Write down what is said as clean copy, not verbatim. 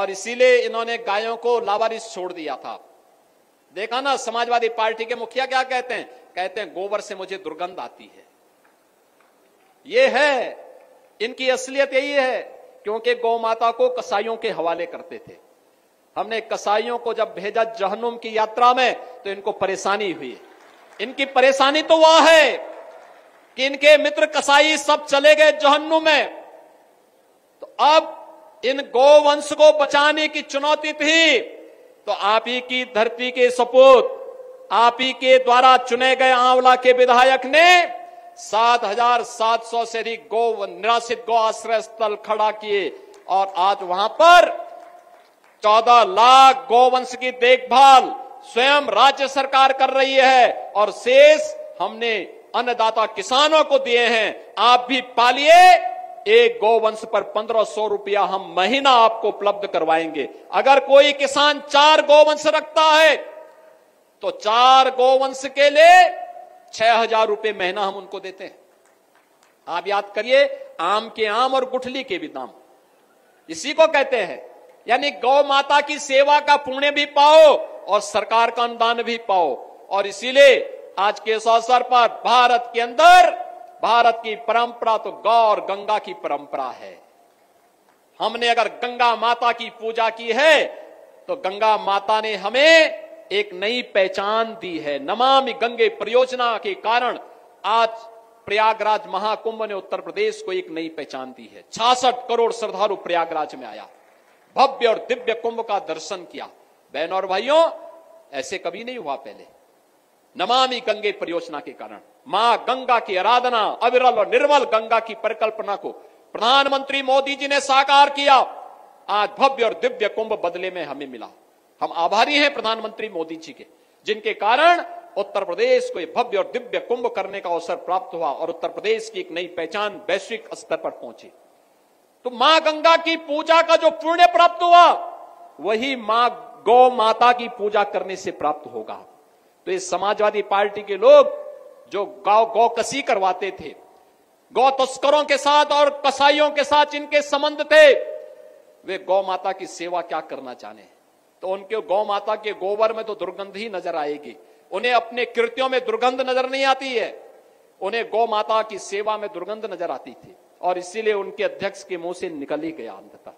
और इसीलिए इन्होंने गायों को लावारिस छोड़ दिया था। देखा ना समाजवादी पार्टी के मुखिया क्या कहते हैं? कहते हैं गोबर से मुझे दुर्गंध आती है। ये है इनकी असलियत, यही है। क्योंकि गौ माता को कसाईयों के हवाले करते थे। हमने कसाईयों को जब भेजा जहन्नुम की यात्रा में तो इनको परेशानी हुई। इनकी परेशानी तो वह है कि इनके मित्र कसाई सब चले गए जहन्नुम में। तो अब इन गोवंश को बचाने की चुनौती थी, तो आप ही की धरती के सपूत, आप ही के द्वारा चुने गए आंवला के विधायक ने 7,700 से अधिक निराश्रित गौ आश्रय स्थल खड़ा किए और आज वहां पर 14 लाख गोवंश की देखभाल स्वयं राज्य सरकार कर रही है और शेष हमने अन्नदाता किसानों को दिए हैं। आप भी पालिए, एक गोवंश पर 1,500 रुपया हम महीना आपको उपलब्ध करवाएंगे। अगर कोई किसान 4 गोवंश रखता है तो 4 गोवंश के लिए 6,000 रुपये महीना हम उनको देते हैं। आप याद करिए, आम के आम और गुठली के भी दाम, इसी को कहते हैं। यानी गौ माता की सेवा का पुण्य भी पाओ और सरकार का अनुदान भी पाओ। और इसीलिए आज के इस अवसर पर भारत के अंदर, भारत की परंपरा तो गौ और गंगा की परंपरा है। हमने अगर गंगा माता की पूजा की है तो गंगा माता ने हमें एक नई पहचान दी है। नमामि गंगे परियोजना के कारण आज प्रयागराज महाकुंभ ने उत्तर प्रदेश को एक नई पहचान दी है। 66 करोड़ श्रद्धालु प्रयागराज में आया, भव्य और दिव्य कुंभ का दर्शन किया। बहनों और भाइयों, ऐसे कभी नहीं हुआ पहले। नमामि गंगे परियोजना के कारण मां गंगा की आराधना, अविरल और निर्मल गंगा की परिकल्पना को प्रधानमंत्री मोदी जी ने साकार किया। आज भव्य और दिव्य कुंभ बदले में हमें मिला। हम आभारी हैं प्रधानमंत्री मोदी जी के, जिनके कारण उत्तर प्रदेश को यह भव्य और दिव्य कुंभ करने का अवसर प्राप्त हुआ और उत्तर प्रदेश की एक नई पहचान वैश्विक स्तर पर पहुंची। तो मां गंगा की पूजा का जो पुण्य प्राप्त हुआ, वही मां गौ माता की पूजा करने से प्राप्त होगा। तो इस समाजवादी पार्टी के लोग जो गौ कसी करवाते थे, गौ तस्करों के साथ और कसाईयों के साथ जिनके संबंध थे, वे गौ माता की सेवा क्या करना चाहे? तो उनके गौ माता के गोबर में तो दुर्गंध ही नजर आएगी। उन्हें अपने कृत्यों में दुर्गंध नजर नहीं आती है, उन्हें गौ माता की सेवा में दुर्गंध नजर आती थी। और इसीलिए उनके अध्यक्ष के मुंह से निकल ही गया अंततः।